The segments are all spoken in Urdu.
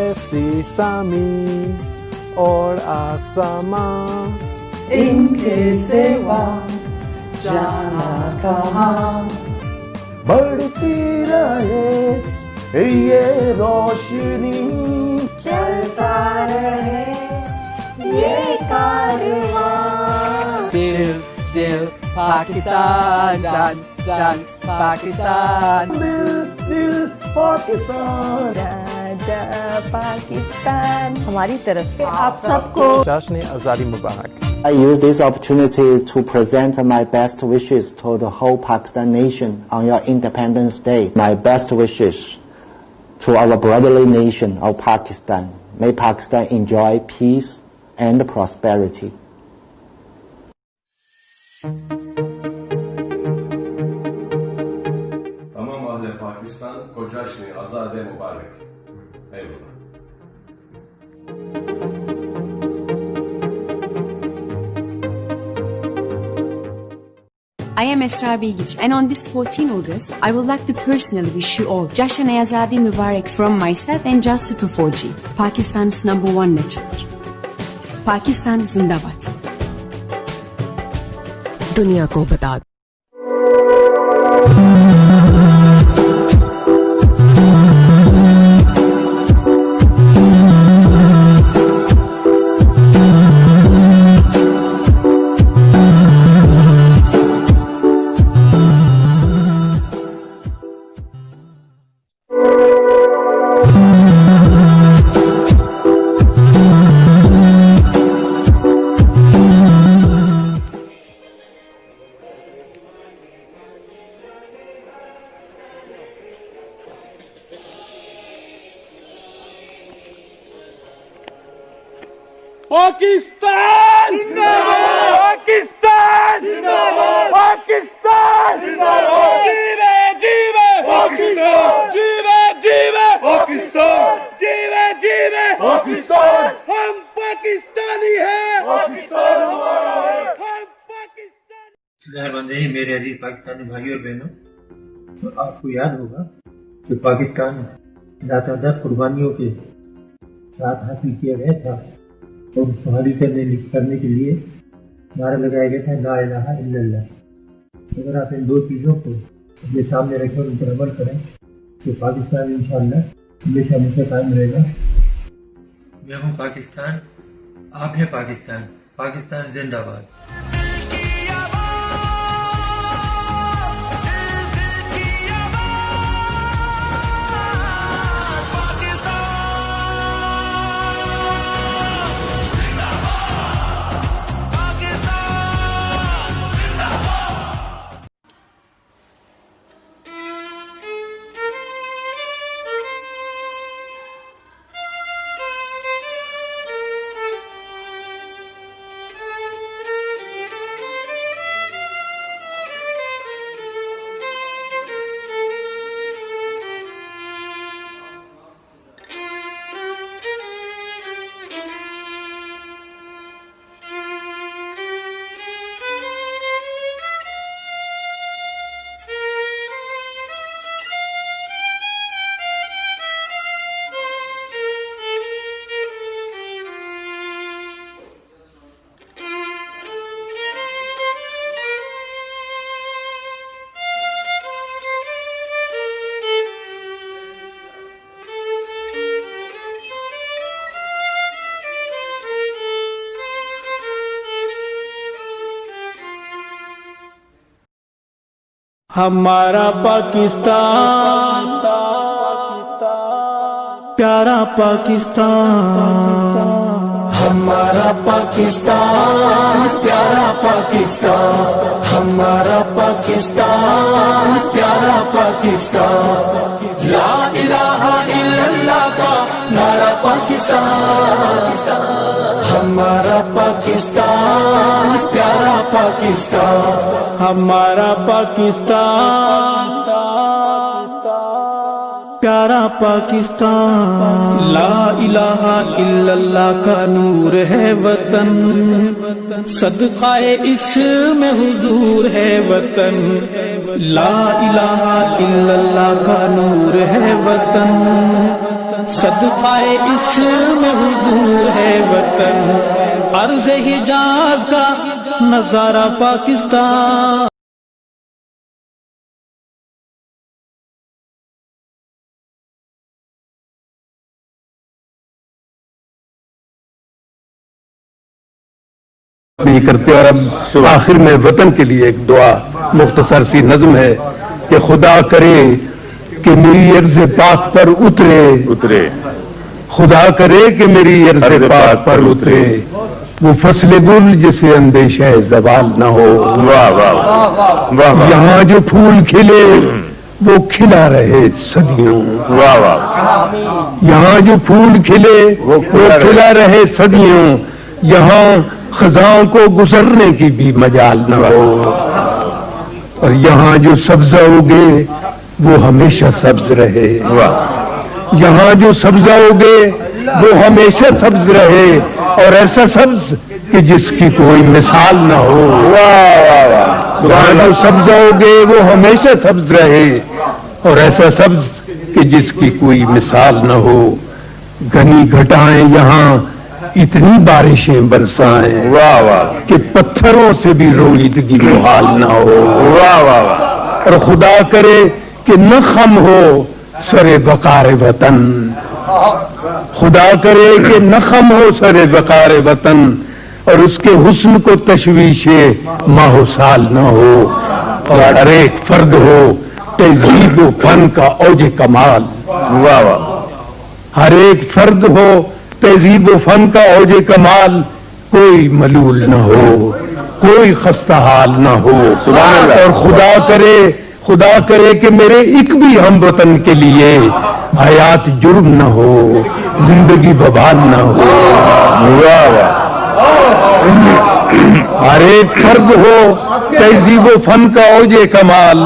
ایسی زمین اور آسمان، ان کے سوا جانا کہاں، بڑھتی رہے یہ روشنی، چلتا رہے یہ کارواں، دل دل پاکستان، جان جان پاکستان، دل دل پاکستان، جا پاکستان، ہماری طرف سے آپ سب کو جشن آزادی مبارک۔ I use this opportunity to present my best wishes to the whole Pakistan nation on your Independence Day. My best wishes to our brotherly nation of Pakistan. May Pakistan enjoy peace and prosperity. تمام اہل پاکستان کو جشن آزادی مبارک۔ ایوہ I am Esra Bilgic, and on this 14 August, I would like to personally wish you all Jashan-e-Azadi Mubarak from myself and Just Super 4G, Pakistan's #1 network. Pakistan Zindabad. دنیا کو بتا پاکستان زندہ باد، پاکستان زندہ باد، پاکستان زندہ باد، جیوے جیوے پاکستان، جیوے جیوے پاکستان، جیوے جیوے پاکستان، ہم پاکستانی ہیں، پاکستان ہمارا ہے، ہم پاکستان۔ بندے میرے عزیز پاکستانی بھائیوں اور بہنوں، آپ کو یاد ہوگا کہ پاکستان ذات قربانیوں کے ساتھ حاصل کیا گیا تھا، اور اس کو حاصل کرنے کے لیے نعرہ لگایا گیا تھا لا الہ الا اللہ۔ اگر آپ ان دو چیزوں کو اپنے سامنے رکھیں اور ان پر عمل کریں تو پاکستان انشاءاللہ ہمیشہ ہمیشہ قائم رہے گا۔ میں ہوں پاکستان، آپ ہیں پاکستان، پاکستان زندہ باد۔ ہمارا پاکستان پیارا پاکستان، ہمارا پاکستان پیارا پاکستان، ہمارا پاکستان پیارا پاکستان، لا الہ الا اللہ کا نعرہ پاکستان، ہمارا پاکستان پیارا پاکستان، ہمارا پاکستان پیارا پاکستان، لا الہ الا اللہ کا نور ہے وطن، صدقہ اس میں حضور ہے وطن، لا الہ الا اللہ کا نور ہے وطن، صدقائے اس میں حضور ہے وطن، عرض حجاز کا نظارہ پاکستان۔ نہیں کرتے، اور اب آخر میں وطن کے لیے ایک دعا مختصر سی نظم ہے کہ خدا کرے کہ میری عرض پاک پر اترے، خدا کرے کہ میری عرض پاک پر اترے، وہ فصل گل جسے اندیشہ زوال نہ ہو۔ یہاں جو پھول کھلے وہ کھلا رہے صدیوں، یہاں جو پھول کھلے وہ کھلا رہے صدیوں، یہاں خزاں کو گزرنے کی بھی مجال نہ ہو، اور یہاں جو سبزہ اگے وہ ہمیشہ سبز رہے، یہاں جو سبزہ اگے وہ ہمیشہ سبز رہے، اور ایسا سبز کہ جس کی کوئی مثال نہ ہو۔ یہاں جو سبزہ اگے وہ ہمیشہ سبز رہے، اور ایسا سبز کہ جس کی کوئی مثال نہ ہو۔ گھنی گھٹائیں یہاں اتنی بارشیں برسائیں کہ پتھروں سے بھی رویدگی محال نہ ہو، اور خدا کرے کہ نہ خم ہو سر وقار وطن، خدا کرے کہ نہ خم ہو سر وقار وطن، اور اس کے حسن کو تشویش ماہ و سال نہ ہو، اور ہر ایک فرد ہو تہذیب و فن کا اوج کمال، ہر ایک فرد ہو تہذیب و فن کا اوج کمال، کوئی ملول نہ ہو، کوئی خستہ حال نہ ہو، اور خدا کرے کہ میرے ایک بھی ہم وطن کے لیے حیات جرم نہ ہو، زندگی ببال نہ ہو۔ ہر ایک فرد ہو تہذیب و فن کا اوج کمال،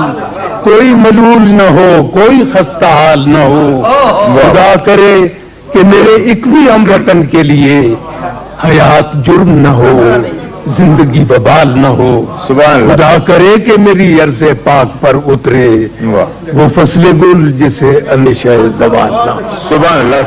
کوئی ملول نہ ہو، کوئی خستہ حال نہ ہو، خدا کرے کہ میرے ایک بھی ہم وطن کے لیے حیات جرم نہ ہو، زندگی ببال نہ ہو۔ خدا کرے کہ میری عرض پاک پر اترے وہ فصل گل جسے اندیشہ زوال نہ ہو۔ سبحان اللہ۔